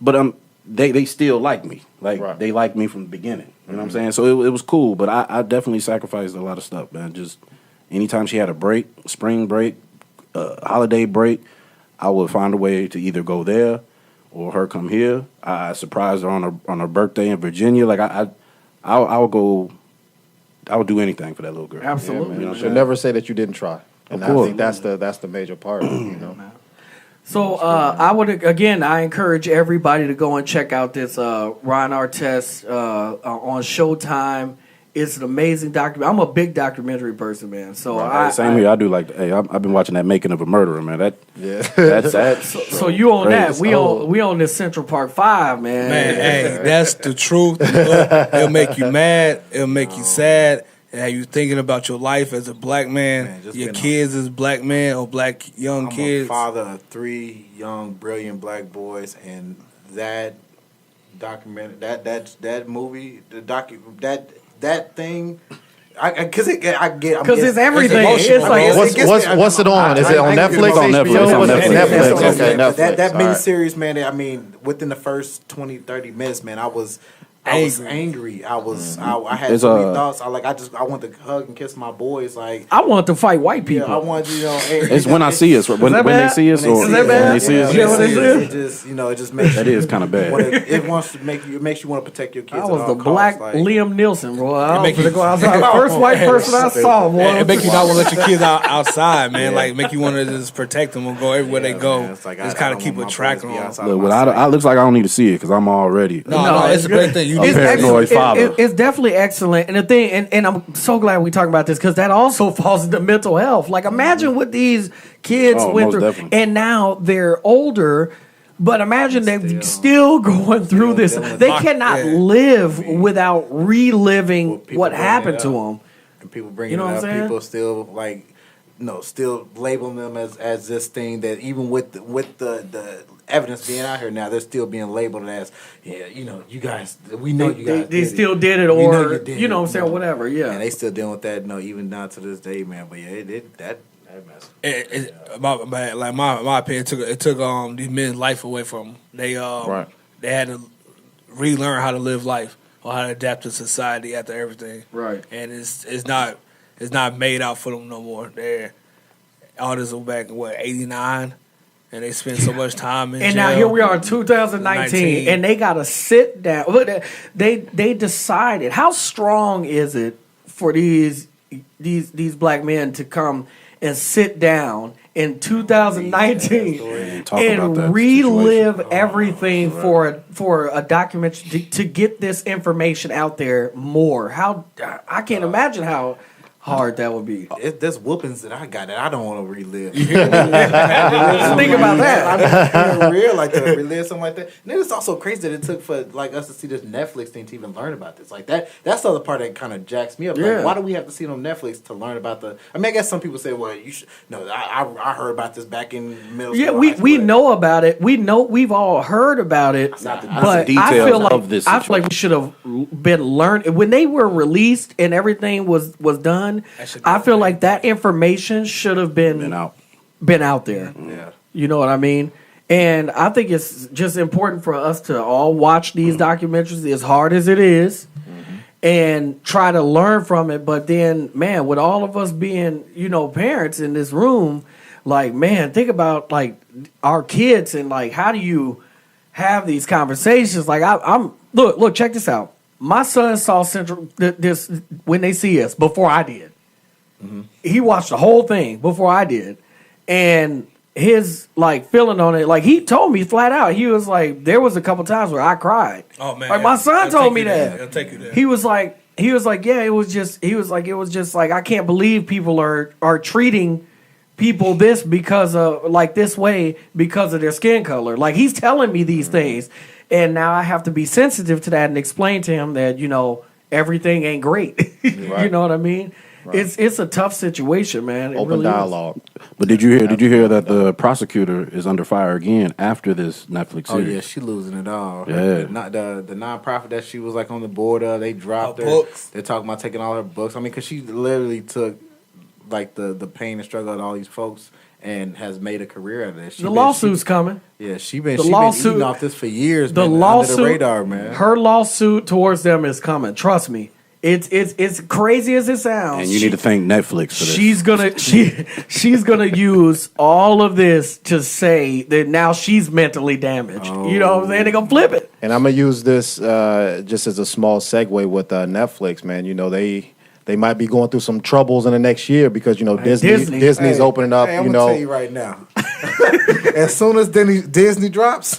but they still like me. Like Right. they like me from the beginning. You know what I'm saying? So it was cool, but I definitely sacrificed a lot of stuff, man. Just anytime she had a break, spring break, holiday break, I would find a way to either go there or her come here. I surprised her on her birthday in Virginia. Like I would go. I would do anything for that little girl. Absolutely. You know what I'm Should saying? never say that you didn't try. And Of I course. think that's the major part, you know. So I encourage everybody to go and check out this Ron Artest on Showtime. It's an amazing documentary. I'm a big documentary person, man. So Same here. I do like. Hey, I've been watching that Making of a Murderer, man. Yeah. That's So you own that? Crazy. We own this Central Park 5, man. Man, hey, that's the truth. It'll make you mad. It'll make you sad. And have you thinking about your life as a black man, just your being kids as black men or black young I'm kids. a father of 3 young, brilliant black boys, and that documentary, that movie, that thing, because It's everything. It's like What's it on? Is it on Netflix? It's on Netflix. HBO? It's on What's it? Netflix. Netflix. Okay, Netflix. That All right. miniseries, man. I mean, within the first 20, 30 minutes, man, I was angry. I had It's, so many thoughts. I want to hug and kiss my boys. Like, I want to fight white people. I want It's when I see us. When that they bad? see us, or Is that bad? when they see us. Yeah, what they do? it just it just makes That is kind of bad. it wants to make you. It makes you want to protect your kids. I at was all the costs. black Like, Liam Nielsen, boy. I was make gonna you- go outside. First white person I saw, boy. It make you not want to let your kids outside, man. Like make you want to just protect them and go everywhere they go. man, it's like, just I kind of don't keep want a my track boys to on be them. outside Look, of well, my sight. I looks like I don't need to see it because I'm already. No, it's a great thing. You I'm need paranoid father. It's definitely excellent, and the thing, and I'm so glad we talking about this because that also falls into mental health. Like, imagine what these kids Oh, went most through, definitely. and now they're older. But imagine they're still going through this. dealing with They it. cannot Yeah. live without reliving People what bringing happened it to up. them. And people bringing You know it what up. I'm saying? People still like, still labeling them as this thing that even with the evidence being out here now, they're still being labeled as you guys. We know you guys. They did still it. did it, We know or did you know what I'm it, saying, whatever. Yeah. And they still dealing with that. No, even down to this day, man. But yeah, that mess. My opinion, it took these men's life away from them. They Right. they had to relearn how to live life or how to adapt to society after everything. Right. And it's not made out for them no more. They're all this was back in 89, and they spent so much time in And jail. now here we are in 2019, and they got to sit down. Look, they decided. How strong is it for these black men to come and sit down in 2019 And talk about that and relive situation. everything for a documentary to get this information out there more? How I can't imagine how hard that would be. There's whoopings that I got that I don't want to relive. Think about that. I real like to relive something like that. And then it's also crazy that it took for like us to see this Netflix thing to even learn about this. Like that's the other part that kind of jacks me up. Yeah. Like, why do we have to see it on Netflix to learn about the? I mean, I guess some people say, well, you should. No, I heard about this back in middle school. Yeah, high we school. know about it. We've all heard about it. Not the But I details feel like of this I feel like we should have been learned when they were released and everything was done. I feel like that information should have been out there. Yeah. You know what I mean? And I think it's just important for us to all watch these documentaries as hard as it is and try to learn from it. But then, man, with all of us being, parents in this room, like, man, think about like our kids and like, how do you have these conversations? Like, I'm look, check this out. My son saw this when they see us before I did. He watched the whole thing before I did, and his like feeling on it, like he told me flat out, he was like, there was a couple times where I cried. Oh man, like my son it'll told take me you there. that. It'll take you there. He was like, yeah, it was just like I can't believe people are treating people this because of like this way because of their skin color. Like he's telling me these things, and now I have to be sensitive to that and explain to him that everything ain't great. You know what I mean? It's a tough situation, man. It Open really is. dialogue. But did you hear that the prosecutor is under fire again after this Netflix Oh series? yeah, she losing it all. Yeah. Not the nonprofit that she was like on the board of. They dropped Her her books. They're talking about taking all her books. I mean, because she literally took like the pain and struggle of all these folks and has made a career out of this. The lawsuit's coming. Yeah, she been The she lawsuit- been eating off this for years. The man, lawsuit, under the radar, man. her lawsuit towards them is coming. Trust me. It's crazy as it sounds. And you need to thank Netflix for this. She's gonna use all of this to say that now she's mentally damaged. You know what I'm saying? They're gonna flip it. And I'm gonna use this just as a small segue with Netflix, man. You know, they might be going through some troubles in the next year because you know Disney's Hey, opening up. Hey, I'm you gonna know, tell you right now. As soon as Disney drops,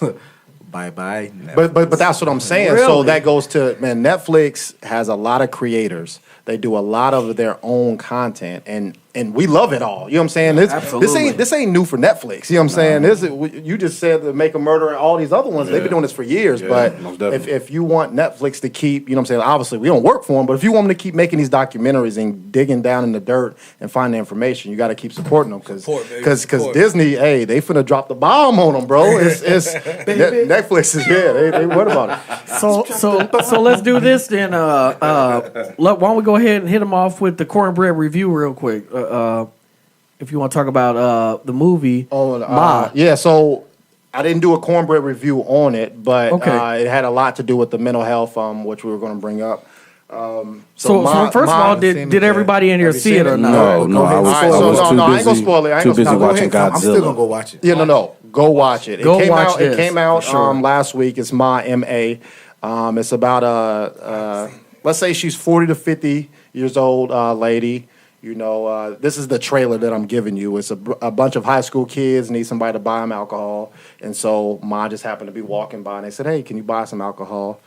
bye bye. but that's what I'm saying. So Really? that goes to man. Netflix has a lot of creators. They do a lot of their own content, and we love it all. You know what I'm saying? Absolutely. This ain't new for Netflix. You know what I'm saying? You just said to Make a Murderer and all these other ones. They've been doing this for years. Yeah, but most definitely. if you want Netflix to keep, you know what I'm saying? Obviously, we don't work for them, but if you want them to keep making these documentaries and digging down in the dirt and finding information, you got to keep supporting them because Support, baby. Support. Disney, hey, they finna drop the bomb on them, bro. It's Netflix is they worried about it. So let's do this then. Why don't we go ahead and hit them off with the cornbread review real quick? If you want to talk about the movie, Ma. Yeah, so I didn't do a cornbread review on it, but Okay. it had a lot to do with the mental health, which we were going to bring up. So first of all, did everybody in here Have you see seen it or it? not? No, I was, All right, I so was no, too no, I ain't busy, gonna spoil it. I ain't too gonna busy spoil it. watching I'm still gonna Godzilla. go watch it. Yeah, no. Go watch it. Go watch It this, came out for sure. last week. It's Ma M.A. It's about let's say she's 40 to 50 years old lady. You know, this is the trailer that I'm giving you. It's a bunch of high school kids need somebody to buy them alcohol. And so Ma just happened to be walking by and they said, hey, can you buy some alcohol?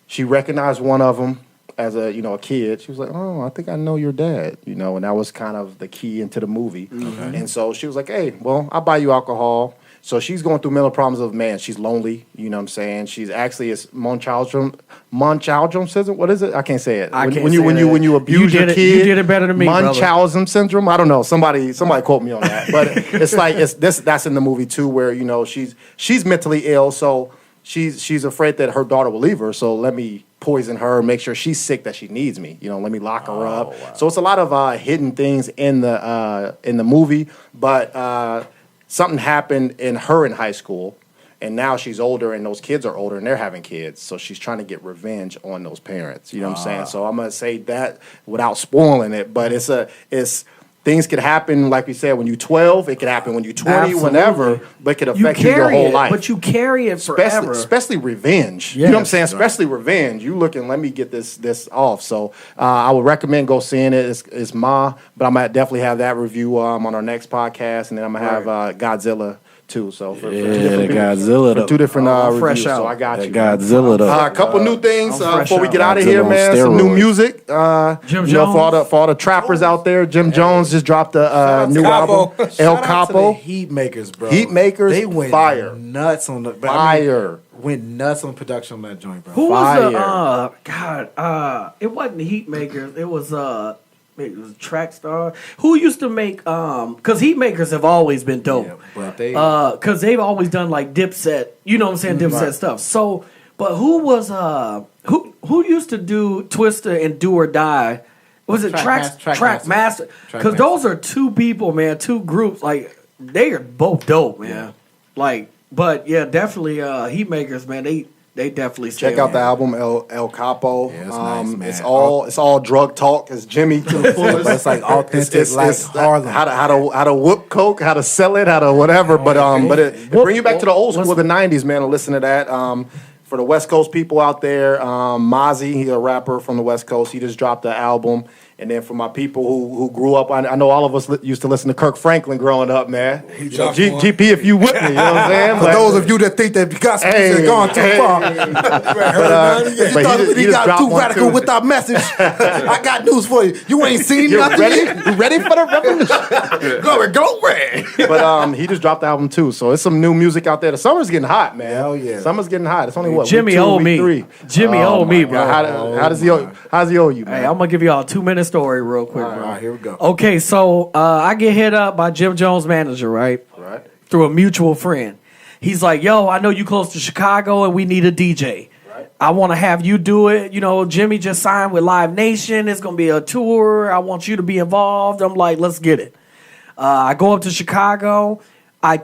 She recognized one of them as a kid. She was like, oh, I think I know your dad, and that was kind of the key into the movie. Mm-hmm. And so she was like, hey, well, I'll buy you alcohol. So she's going through mental problems of, man, she's lonely, you know what I'm saying? She's actually, it's Munchausen syndrome. What is it? I can't say it. I can't when say when you that. abuse You your did it- kid. you did it better than me, brother. Munchausen syndrome? I don't know. Somebody quote me on that. But it's like, that's in the movie too, where, she's mentally ill. So she's afraid that her daughter will leave her. So let me poison her, make sure she's sick, that she needs me. Let me lock her up. Wow. So it's a lot of hidden things in the movie. But something happened in high school, and now she's older, and those kids are older, and they're having kids. So she's trying to get revenge on those parents. You know what I'm saying? So I'm gonna say that without spoiling it. But it's things could happen, like we said, when you're 12. It could happen when you're 20, Absolutely. whenever. But it could affect you your carry whole it, life. but you carry it forever. Especially revenge. You know what I'm Yes. saying? Especially revenge. You looking, let me get this off. So I would recommend go seeing it. It's Ma, but I'm going to definitely have that review on our next podcast. And then I'm going to have Godzilla too. So for two different people, Godzilla. for two different fresh reviews. out. So I got That you. Godzilla, though. A couple new things I'm fresh before we out. get out of Godzilla here, on man. Some new steroids. music. Jim For all the trappers out there, Jim Jones just dropped a new Capo. album, El Shout out to Capo. the Heat Makers, bro. Heat Makers, they went fire. nuts on the Fire. went nuts on production on that joint, bro. Who was Fire. it wasn't Heat Makers. It was Track Star. Who used to make because Heat Makers have always been dope. Yeah, but they Because they've always done like Dipset, you know what I'm saying, Dipset Right. stuff. So, but who was who used to do Twista and Do or Die? Was it Track Master? Because those are two people, man, two groups. Like they are both dope, man. Yeah. Like, but yeah, definitely Heat Makers, man. They definitely stay Check out on. the album El Capo. Yeah, it's nice, man. It's all drug talk. It's Jimmy to the fullest. But it's like authentic, like Harlem. How to whoop coke, how to sell it, how to whatever. But it bring you back to the old school of the '90s, man. And listen to that. For the West Coast people out there, Mozzie, he's a rapper from the West Coast. He just dropped the album. And then for my people who grew up, I know all of us used to listen to Kirk Franklin growing up, man. dropped one. GP, if you with me, you know what I'm saying? For those of you that think that gospel has gone too far, you but thought he we just got dropped too one, radical too. with our message. I got news for you. You ain't seen You nothing ready? yet. You ready for the revolution? Glory. But he just dropped the album too, so it's some new music out there. The summer's getting hot, man. Hell yeah. Summer's getting hot. It's only what Jimmy week 2, owe week me. 3. Jimmy owe me, bro. How does he owe you, man? Hey, I'm gonna give y'all 2 minutes story real quick, All bro. right, here we go. Okay, so I get hit up by Jim Jones' manager, right? Right. Through a mutual friend. He's like, yo, I know you close to Chicago and we need a DJ. Right. I want to have you do it. You know, Jimmy just signed with Live Nation. It's going to be a tour. I want you to be involved. I'm like, let's get it. I go up to Chicago. I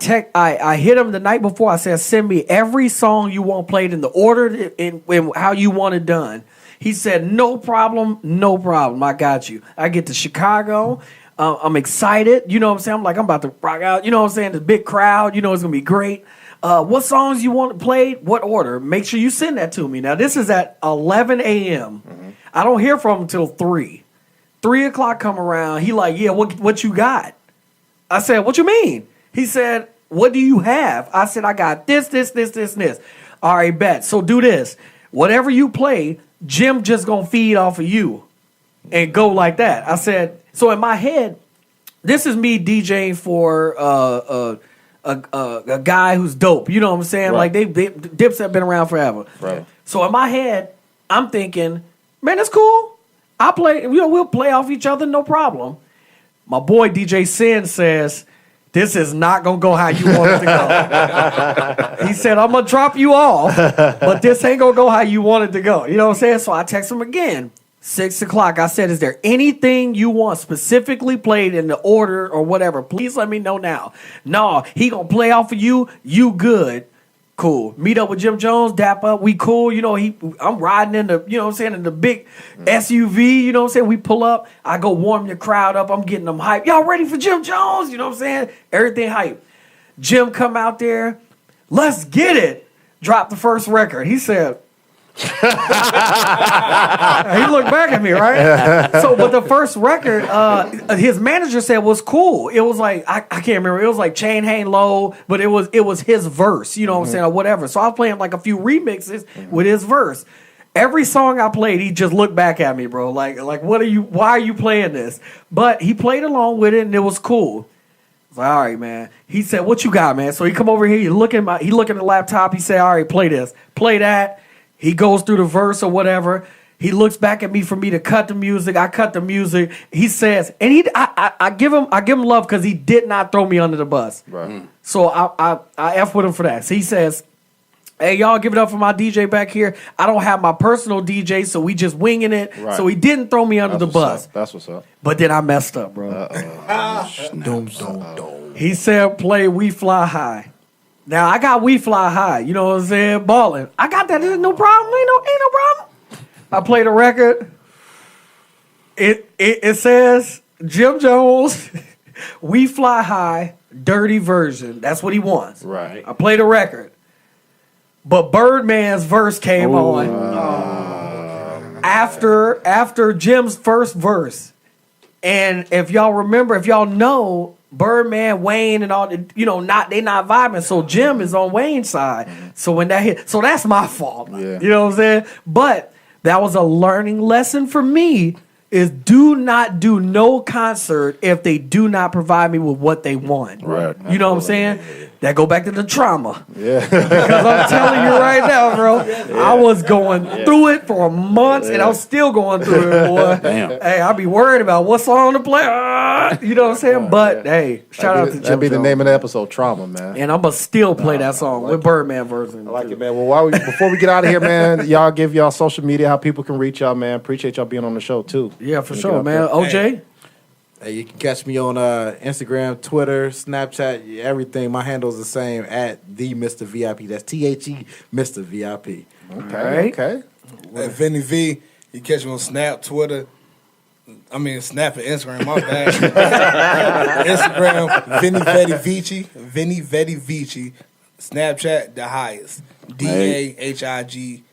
hit him the night before. I said, send me every song you want played in the order in how you want it done. He said, no problem, no problem. I got you. I get to Chicago. I'm excited. You know what I'm saying? I'm about to rock out. You know what I'm saying? The big crowd. You know it's going to be great. What songs you want played? What order? Make sure you send that to me. Now, this is at 11 a.m. Mm-hmm. I don't hear from him until 3. 3 o'clock come around. He like, yeah, what you got? I said, what you mean? He said, what do you have? I said, I got this, and this. All right, bet. So do this. Whatever you play, Jim just going to feed off of you and go like that. I said, so in my head, this is me DJing for a guy who's dope. You know what I'm saying? Right. Like Dips have been around forever. Right. So in my head, I'm thinking, man, that's cool. I play, we'll play off each other, no problem. My boy DJ Sin says, this is not going to go how you want it to go. He said, I'm going to drop you off, but this ain't going to go how you want it to go. You know what I'm saying? So I text him again. 6 o'clock. I said, is there anything you want specifically played in the order or whatever? Please let me know now. No, he going to play off of you. You good. Cool. Meet up with Jim Jones, dap up. We cool. You know, I'm riding in the, you know what I'm saying, in the big SUV. You know what I'm saying? We pull up. I go warm the crowd up. I'm getting them hype. Y'all ready for Jim Jones? You know what I'm saying? Everything hype. Jim come out there. Let's get it. Drop the first record. He said, he looked back at me, right? So, but the first record, his manager said was cool. It was like I can't remember. It was like Chain Hang Low, but it was his verse. You know what I'm saying, or whatever. So I was playing like a few remixes with his verse. Every song I played, he just looked back at me, bro. Like what are you? Why are you playing this? But he played along with it, and it was cool. I was like, all right, man. He said, "What you got, man?" So he come over here. He look at the laptop. He said, "All right, play this, play that." He goes through the verse or whatever. He looks back at me for me to cut the music. I cut the music. He says, and I give him love because he did not throw me under the bus. Right. So I F with him for that. So he says, hey, y'all give it up for my DJ back here. I don't have my personal DJ, so we just winging it. Right. So he didn't throw me under the bus. That's what's up. But then I messed up, bro. He said, play We Fly High. Now, I got We Fly High, you know what I'm saying, balling. I got that, no problem, ain't no problem. I played a record. It says, Jim Jones, We Fly High, dirty version. That's what he wants. Right. I played a record. But Birdman's verse came on after Jim's first verse. And if y'all remember, if y'all know, Birdman, Wayne, and all, they not vibing. So Jim is on Wayne's side. So when that hit, so that's my fault. Yeah. You know what I'm saying? But that was a learning lesson for me. Is do not do no concert if they do not provide me with what they want. Right. You know what I'm saying? That go back to the trauma. Yeah. Because I'm telling you right now, bro, I was going through it for months, and I'm still going through it, boy. Damn. Hey, I be worried about what song to play. You know what I'm saying? But hey, shout out to Jim That'd be the Jones. name of the episode, Trauma, man. And I'm gonna still play that song with Birdman version. I like it, man. Well, before we get out of here, man, y'all give y'all social media, how people can reach y'all, man. Appreciate y'all being on the show, too. Yeah, for sure, man. OJ? Hey, you can catch me on Instagram, Twitter, Snapchat, everything. My handle is the same at the Mr. VIP. That's THE Mr. VIP. Okay. At Vinny V, you catch me on Snap, Twitter. Snap and Instagram, my bad. Instagram, Vinny Vetti Vici. Snapchat, the highest. DAHIGHEST,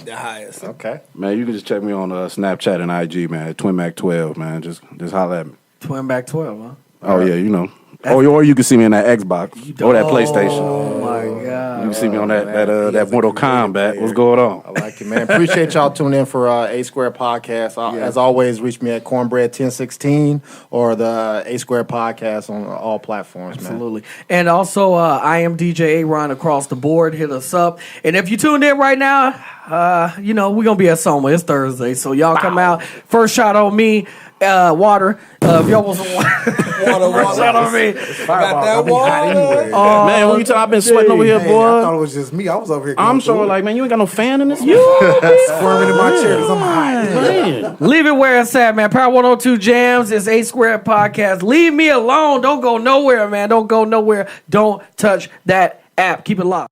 the highest. Okay. Man, you can just check me on Snapchat and IG, man. TwinMac12, man. Just holler at me. Twin back 12, huh? Oh, yeah, you know. Or you can see me in that Xbox or that PlayStation. Oh, my God. You can see me on that he has a Mortal creative Kombat. player. What's going on? I like it, man. Appreciate y'all tuning in for A Square Podcast. As always, reach me at Cornbread1016 or the A Square Podcast on all platforms, man. Absolutely. And also, I am DJ Aaron across the board. Hit us up. And if you tuned in right now, we're going to be at Soma. It's Thursday. So y'all come out. First shot on me. Water. If y'all want some water. First shot on me. Got that water. Man, when you tell I've been sweating over here, Hey, boy. I thought it was just me. I was over here. I'm going so through it. like, man, you ain't got no fan in this? squirming in my chair because I'm hot. Man. Leave it where it's at, man. Power 102 Jams is A Square Podcast. Leave me alone. Don't go nowhere, man. Don't go nowhere. Don't touch that app. Keep it locked.